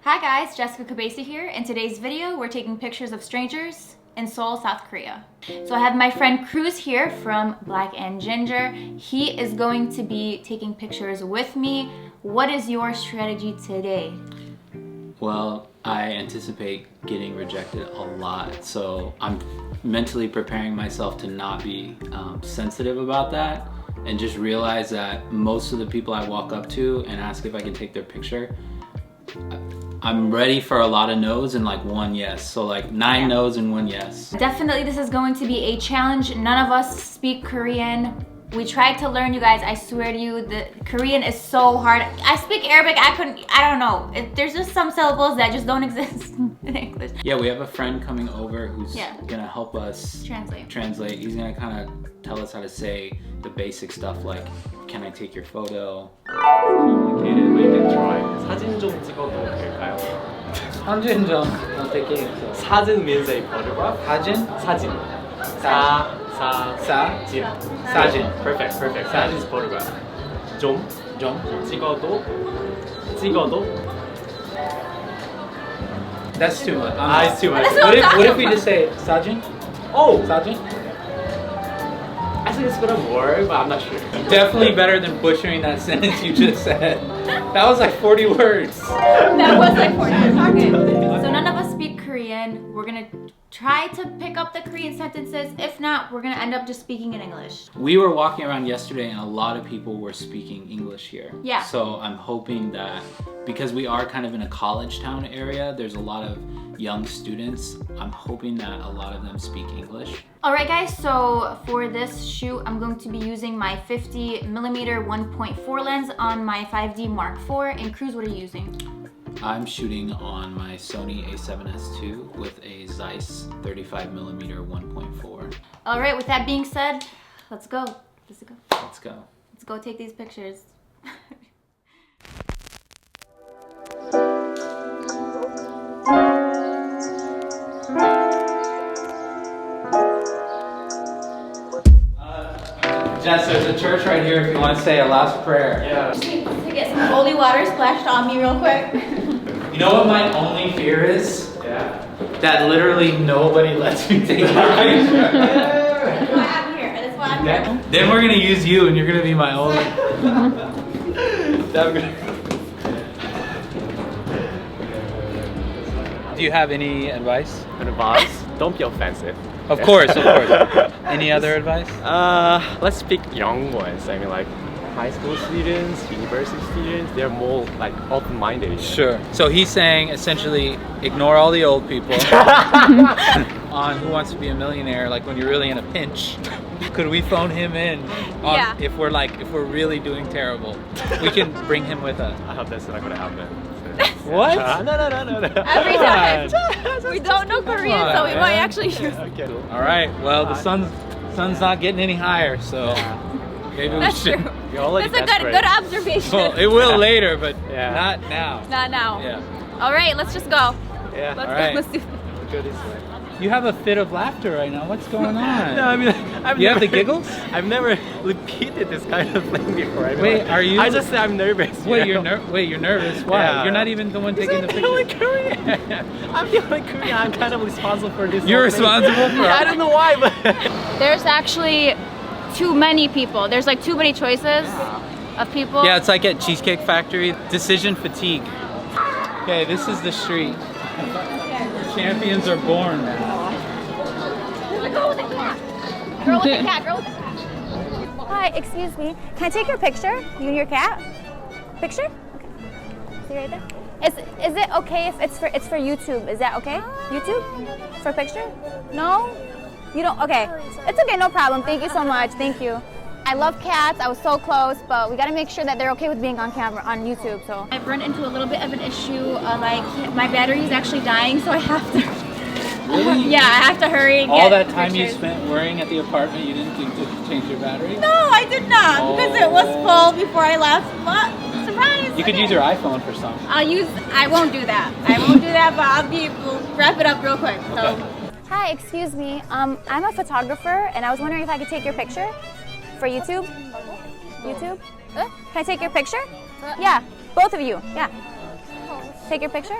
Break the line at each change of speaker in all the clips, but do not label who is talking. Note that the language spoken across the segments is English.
Hi guys, Jessica Kabesi here. In today's video, we're taking pictures of strangers in Seoul, South Korea. So I have my friend Cruz here from Black and Ginger. He is going to be taking pictures with me. What is your strategy today?
Well, I anticipate getting rejected a lot, so I'm mentally preparing myself to not be sensitive about that and just realize that most of the people I walk up to and ask if I can take their picture, I'm ready for a lot of no's and like one yes. So like 9 no's and 1 yes.
Definitely this is going to be a challenge. None of us speak Korean. We tried to learn, you guys. I swear to you, the Korean is so hard. I speak Arabic, I don't know. There's just some syllables that just don't exist in English.
Yeah, we have a friend coming over who's gonna help us translate. He's gonna kind of tell us how to say the basic stuff like, can I take your photo?
Okay, we can try. 사진 좀 찍어도 될까요?
사진 좀 어떻게?
사진 means a photograph.
사진?
사진. 사진. Perfect. 사진 is photograph. 좀 찍어도.
That's too much.
It's too much.
What if we just say 사진?
Oh,
사진?
I think it's gonna work, but I'm not sure.
Definitely better than butchering that sentence you just said. That was like 40 words.
That was like 40 words. So none of us speak Korean. We're gonna try to pick up the Korean sentences. If not, we're gonna end up just speaking in English.
We were walking around yesterday and a lot of people were speaking English here.
Yeah.
So I'm hoping that, because we are kind of in a college town area, there's a lot of young students. I'm hoping that a lot of them speak English.
Alright guys, so for this shoot, I'm going to be using my 50mm 1.4 lens on my 5D Mark IV. And Cruz, what are you using?
I'm shooting on my Sony a7S II with a Zeiss 35mm 1.4.
Alright, with that being said, let's go.
Let's go.
Let's go take these pictures.
Jess, there's a church right here if you want to say a last prayer.
Yeah.
To get some holy water splashed on me real quick.
You know what my only fear is?
Yeah.
That literally nobody lets me take a picture.
That's why I'm here. That's why I'm here.
Then we're gonna use you and you're gonna be my only. Do you have any advice?
Advice? Don't be offensive.
Of course. Any other advice?
Let's pick young ones. I mean, like high school students, university students. They're more like open-minded.
Sure. So he's saying essentially ignore all the old people on Who Wants to Be a Millionaire. Like when you're really in a pinch, could we phone him in? If we're really doing terrible, we can bring him with us.
I hope that's not gonna happen.
What?
No.
Every time. We don't know Korean, so we might actually use.
Okay.
All right. Well, the sun's not getting any higher, so maybe we should.
True.
You're already
That's a good observation.
Well, it will later, but
Yeah.
not now.
Not now.
Yeah.
All right, let's just go.
Yeah.
Let's
All
go.
right.
Let's do this.
Go this way.
You have a fit of laughter right now. What's going on?
No, I mean,
You have the giggles?
I've never repeated this kind of thing before. I mean,
Wait,
like,
are you?
I just say I'm nervous.
Wait, you're nervous? Why?
Yeah.
You're not even the one taking the
I'm the only
picture.
Korean. I'm the only Korean. I'm kind of responsible for this.
You're
whole thing.
responsible for.
I don't know why, but
There's actually too many people. There's like too many choices of people.
Yeah, it's like at Cheesecake Factory. Decision fatigue. Okay, this is the street. Champions are born.
Girl with the cat. Girl with the cat. Hi, excuse me. Can I take your picture? You and your cat? Picture? Okay. See right there? Is it okay if it's for YouTube? Is that okay? YouTube? For a picture? No? You don't? Okay. It's okay, no problem. Thank you so much. Thank you. I love cats. I was so close, but we gotta make sure that they're okay with being on camera on YouTube. So I've run into a little bit of an issue. My battery is actually dying, so I have to.
Really?
Yeah, I have to hurry and
All
get
that time
pictures.
you spent worrying at the apartment, you didn't think to change your battery?
No, I did not, because it was full before I left. But surprise!
You could use your iPhone for some.
I won't do that. But we'll wrap it up real quick. So. Hi, excuse me. I'm a photographer, and I was wondering if I could take your picture for YouTube. YouTube? Can I take your picture? Yeah, both of you. Yeah. take your picture?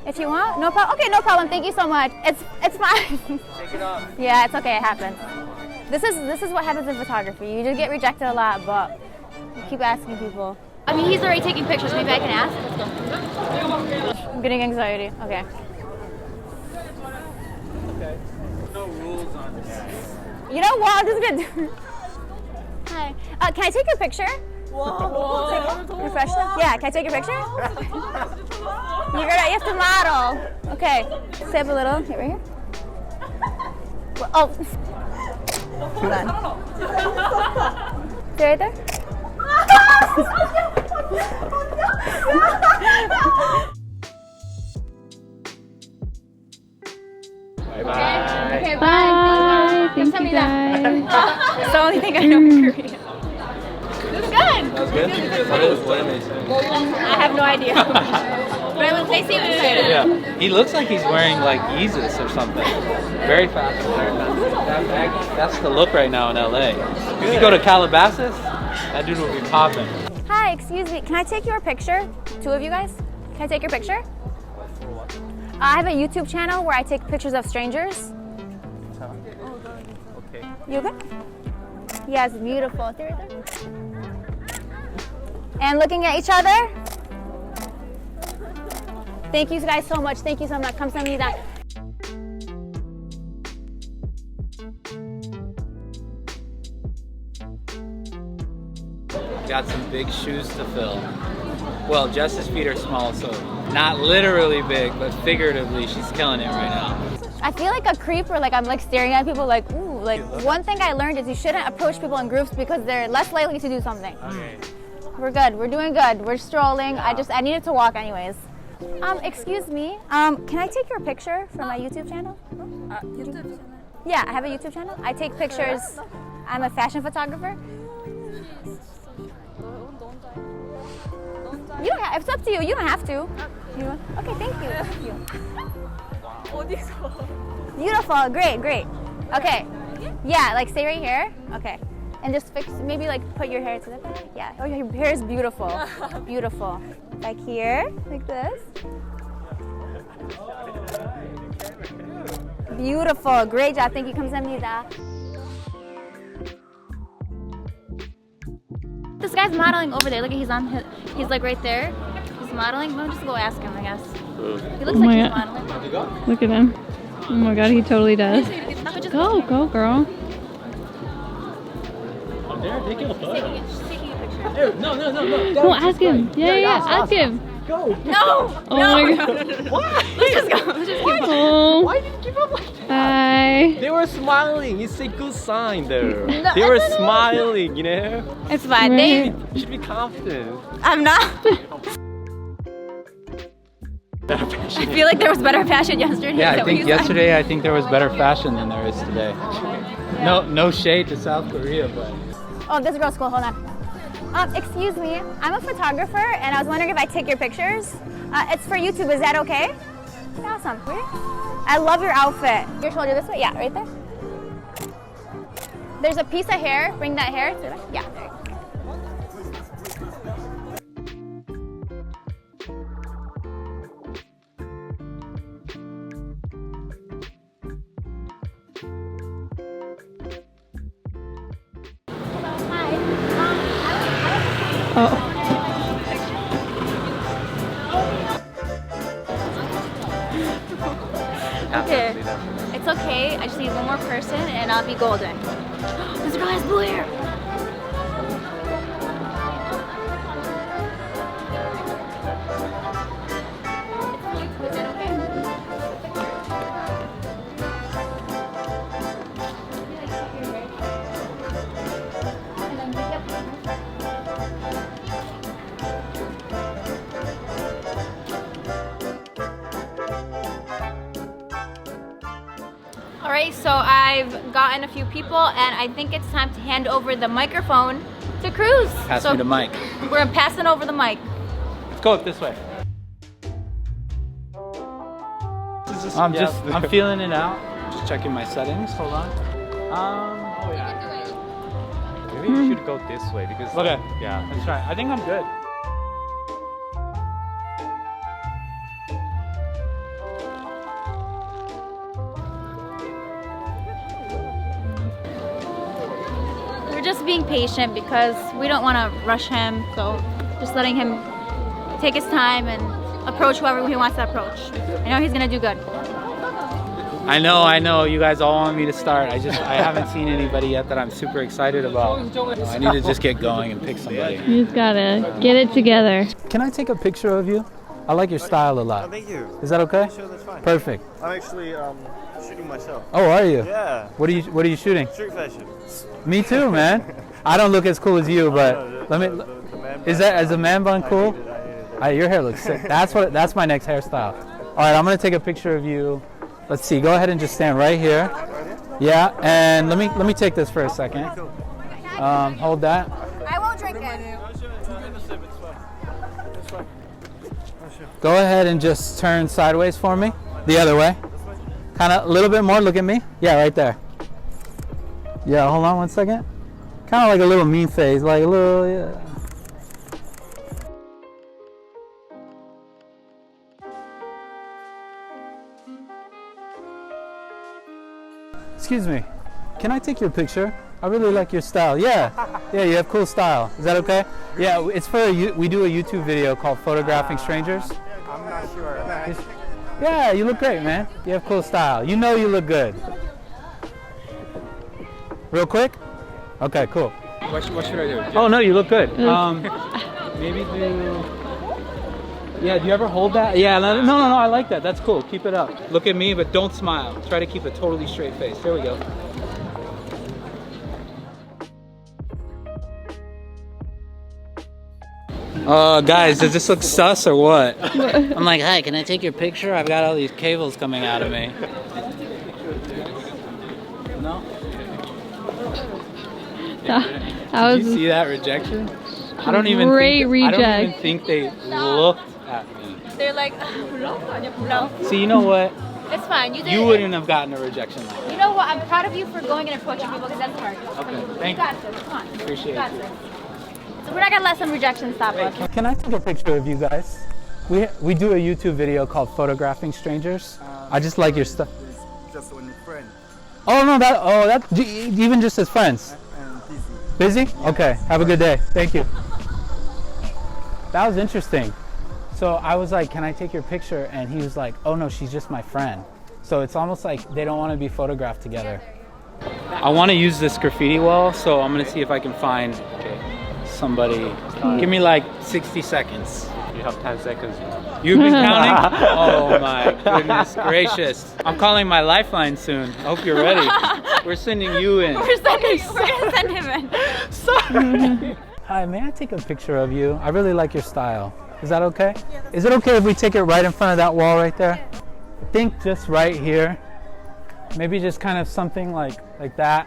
If you want, no problem. Okay, no problem. Thank you so much. It's fine.
Shake it off.
Yeah, it's okay. It happens. This is what happens in photography. You just get rejected a lot, but you keep asking people. I mean, he's already taking pictures. Maybe I can ask. Let's go. I'm getting anxiety. Okay.
Okay. No rules on this.
You know what? I'm just gonna do. Hi. Can I take your picture? Refresh them? Yeah. Can I take your picture? You have to model. Okay. Stay up a little. Here, right here. Oh. Hold on. Stay right there.
Bye-bye.
Okay,
Bye. Thank you
감사합니다.
guys.
It's the only thing I know in Korean. This is good.
That's good? What am I saying?
I have no idea. But they seem excited.
Yeah, he looks like he's wearing like Yeezus or something. Very fast. That's the look right now in LA. If you go to Calabasas, that dude will be popping.
Hi, excuse me. Can I take your picture? Two of you guys? Can I take your picture? I have a YouTube channel where I take pictures of strangers.
Okay.
You okay? Yes, beautiful. Stay right there. And looking at each other. Thank you guys so much. Thank you so much. 감사합니다.
Got some big shoes to fill. Well, Jess's feet are small, so not literally big, but figuratively, she's killing it right now.
I feel like a creep, or like I'm like staring at people like, ooh. Like one thing I learned is you shouldn't approach people in groups because they're less likely to do something.
Okay.
We're good. We're doing good. We're strolling. I needed to walk anyways. Excuse me. Can I take your picture for my YouTube channel?
YouTube channel.
Yeah, I have a YouTube channel. I take pictures. I'm a fashion photographer. You don't have, it's up to you. You don't have to. Okay, thank you. Thank you. Beautiful. Great, great. Okay. Yeah, like stay right here. Okay. And just fix, maybe like put your hair to the back. Yeah. Oh, your hair is beautiful. Beautiful. Like here, like this. Beautiful. Great job. Thank you. 감사합니다. This guy's modeling over there. Look, he's like right there. He's modeling. We'll just go ask him, I guess. He looks
Oh
like
my
he's
God.
modeling.
Look at him. Oh my god, he totally does. Go, go, girl.
They're taking a photo.
She's taking a picture.
Dude, no.
No, ask him. Yeah, ask him.
Go.
No!
Oh
no.
my god.
What?
Let's just go. Let's just keep
Oh.
Why did you give up like that?
Bye.
They were smiling. It's a good sign, though.
No,
They were
I don't know.
smiling, you know.
It's fine.
Right.
You should be confident.
I'm not. I feel like there was better fashion yesterday.
Yeah,
Is
I
that what
think
you said?
yesterday I think there was better fashion than there is today. No shade to South Korea, but
Oh, this girl's cool. Hold on. Excuse me. I'm a photographer, and I was wondering if I take your pictures. It's for YouTube. Is that okay? Awesome. I love your outfit. Your shoulder this way? Yeah, right there. There's a piece of hair. Bring that hair to the back. Yeah, there you go.
Oh.
Okay. It's okay. I just need one more person and I'll be golden. This girl has blue hair. Is that okay? Alright, so I've gotten a few people and I think it's time to hand over the microphone to Cruz.
pass
So
me the mic.
we're passing over the mic.
Let's go up this way. I'm feeling it out. Just checking my settings. Hold on.
Maybe you should go this way because.
Okay.
Yeah.
Let's try. I think I'm good.
just being patient because we don't want to rush him. So just letting him take his time and approach whoever he wants to approach. I know he's gonna do good.
I know. You guys all want me to start. I haven't seen anybody yet that I'm super excited about. I need to just get going and pick somebody.
You just gotta get it together.
Can I take a picture of you? I like your style a lot.
Oh, thank you.
Is that okay?
Sure, that's fine.
Perfect.
I'm actually shooting myself.
Oh, are you?
Yeah.
What are you shooting?
Street fashion.
Me too, man. I don't look as cool as you, but let me. Is a man bun cool? Your hair looks sick. That's my next hairstyle. All right, I'm gonna take a picture of you. Let's see. Go ahead and just stand right here. Yeah, and let me take this for a second. Hold that.
I won't drink it.
Go ahead and just turn sideways for me. The other way. Kind of a little bit more. Look at me. Yeah, right there. Yeah, hold on one second. Kind of like a little mean face, like a little. Yeah. Excuse me, can I take your picture? I really like your style. Yeah, you have cool style. Is that okay? Yeah, it's for we do a YouTube video called Photographing Strangers.
I'm not sure.
Yeah, you look great, man. You have cool style. You know you look good. Real quick? Okay, cool.
What should I do?
Oh no, you look good. Maybe do. Yeah, do you ever hold that? Yeah, no, I like that. That's cool. Keep it up. Look at me, but don't smile. Try to keep a totally straight face. There we go. Guys, does this look sus or what? I'm like, hi, can I take your picture? I've got all these cables coming out of me. No?
That
Did you
was
see that rejection? I don't even think they looked at me.
They're like, no.
See, you know what?
It's fine. You did
You
it.
wouldn't have gotten a rejection like that.
You know what? I'm proud of you for going and approaching people because that's hard.
Okay,
You
thank
got
you.
this. Come on.
Appreciate
You got
you.
this. So we're not gonna let some rejection stop us.
Can I take a picture of you guys? We do a YouTube video called Photographing Strangers. I just like your stuff.
Just only friend
Oh no, that even just as friends.
and busy.
Busy? Okay. Have a good day. Thank you. That was interesting. So I was like, can I take your picture? And he was like, oh no, she's just my friend. So it's almost like they don't want to be photographed together. I want to use this graffiti wall, so I'm going to see if I can find somebody. Give me like 60 seconds.
You have 10 seconds.
You've been counting? Oh my goodness gracious. I'm calling my lifeline soon. I hope you're ready. We're sending you in.
We're gonna send him in.
Sorry. Hi, may I take a picture of you? I really like your style. Is that okay? Is it okay if we take it right in front of that wall right there? I think just right here. Maybe just kind of something like that.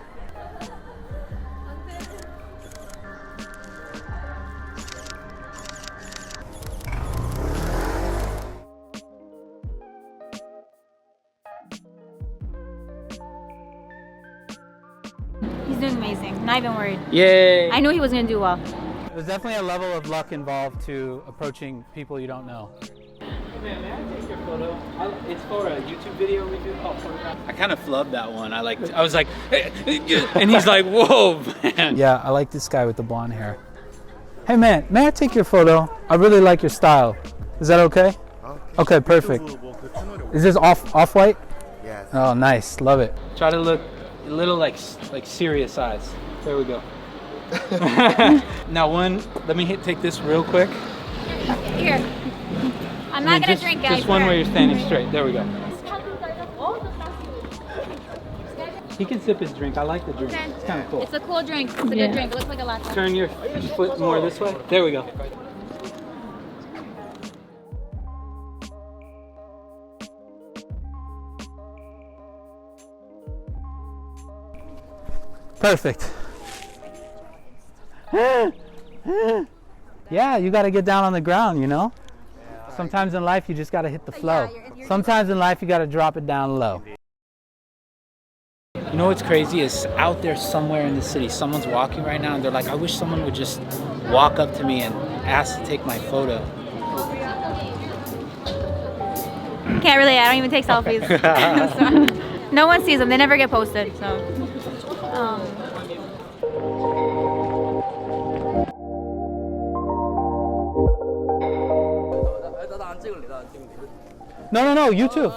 He's doing amazing. Not even worried.
Yay!
I knew he was gonna do well.
There's definitely a level of luck involved to approaching people you don't know. Man, may I take your photo? It's for a YouTube video we do called Photograph. I kind of flubbed that one. I was like, and he's like, whoa, man. Yeah, I like this guy with the blonde hair. Hey, man, may I take your photo? I really like your style. Is that okay? Okay, perfect. Is this off-white?
Yes.
Oh, nice. Love it. Try to look a little like serious eyes. There we go. Now let me take this real quick.
Here. I'm not gonna drink it.
Just one where you're standing straight. There we go. He can sip his drink. I like the drink.
Okay.
It's kind of cool.
It's a cool drink. It's a good drink. It looks like a latte.
Turn your foot more this way. There we go. Perfect. Yeah, you got to get down on the ground, you know? Sometimes in life, you just got to hit the flow. Sometimes in life, you got to drop it down low. You know what's crazy is out there somewhere in the city, someone's walking right now and they're like, I wish someone would just walk up to me and ask to take my photo.
Can't relate. I don't even take selfies. So, no one sees them. They never get posted. So.
No, you too.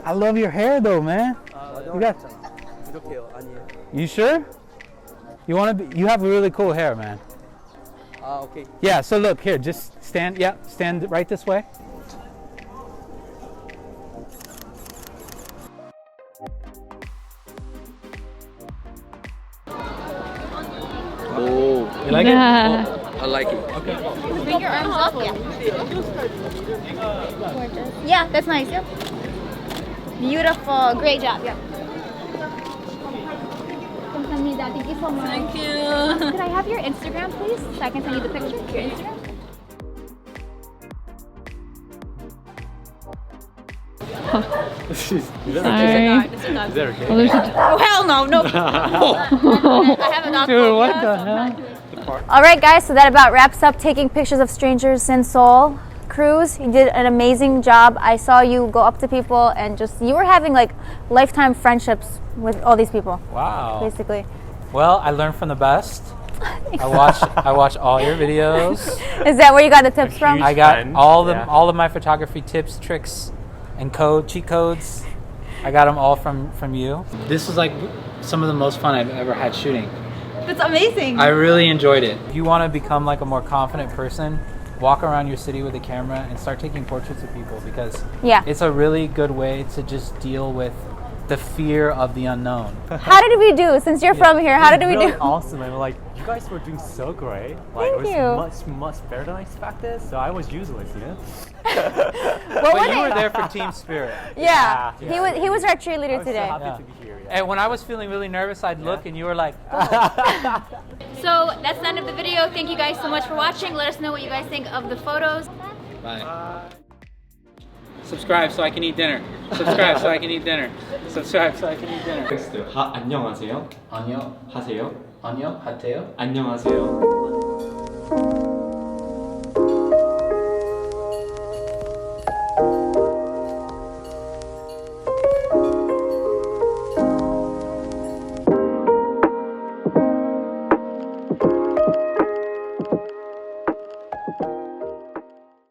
I love your hair though, man. You got. You sure? You want to be? You have really cool hair, man.
Okay.
Yeah. So look here, just stand. Yeah, stand right this way.
Oh,
You like
Yeah.
I like it.
Bring your arms up. Yeah. Gorgeous. Yeah, that's nice. Yep. Beautiful. Great job. Yep. Kamsahamnida. Thank you so much. Thank you. Could I have your Instagram, please, so I can send you the picture? Your Instagram.
Is that
Sorry.
okay?
Well, there's a
Oh hell no, no. I have a dog.
Dude, what the hell?
All right, guys. So that about wraps up taking pictures of strangers in Seoul. Cruz, you did an amazing job. I saw you go up to people and just you were having like lifetime friendships with all these people.
Wow.
Basically.
Well, I learned from the best. I watch all your videos.
Is that where you got the tips from?
I got
Friend.
all
Yeah.
of my photography tips, tricks, and cheat codes. I got them all from you. This is like some of the most fun I've ever had shooting.
That's amazing.
I really enjoyed it. If you want to become like a more confident person, walk around your city with a camera and start taking portraits of people because
Yeah.
it's a really good way to just deal with the fear of the unknown.
How did we do? Since you're from here, how did we
really
do?
awesome. I mean, like, you guys were doing so great. Like,
Thank
it
you.
was much better than I expected. So I was useless, you know?
What
But you
were
were
they?
there for team spirit.
Yeah.
Yeah.
He was our
I
cheerleader
was so
today.
happy
Yeah.
to be here. Yeah.
And when I was feeling really nervous, I'd look and you were like,
So that's the end of the video. Thank you guys so much for watching. Let us know what you guys think of the photos.
bye. Subscribe so I can eat dinner. Subscribe so I can eat dinner. Subscribe so I can eat dinner.
안녕하세요.
안녕.
하세요.
안녕. 하태요.
안녕하세요.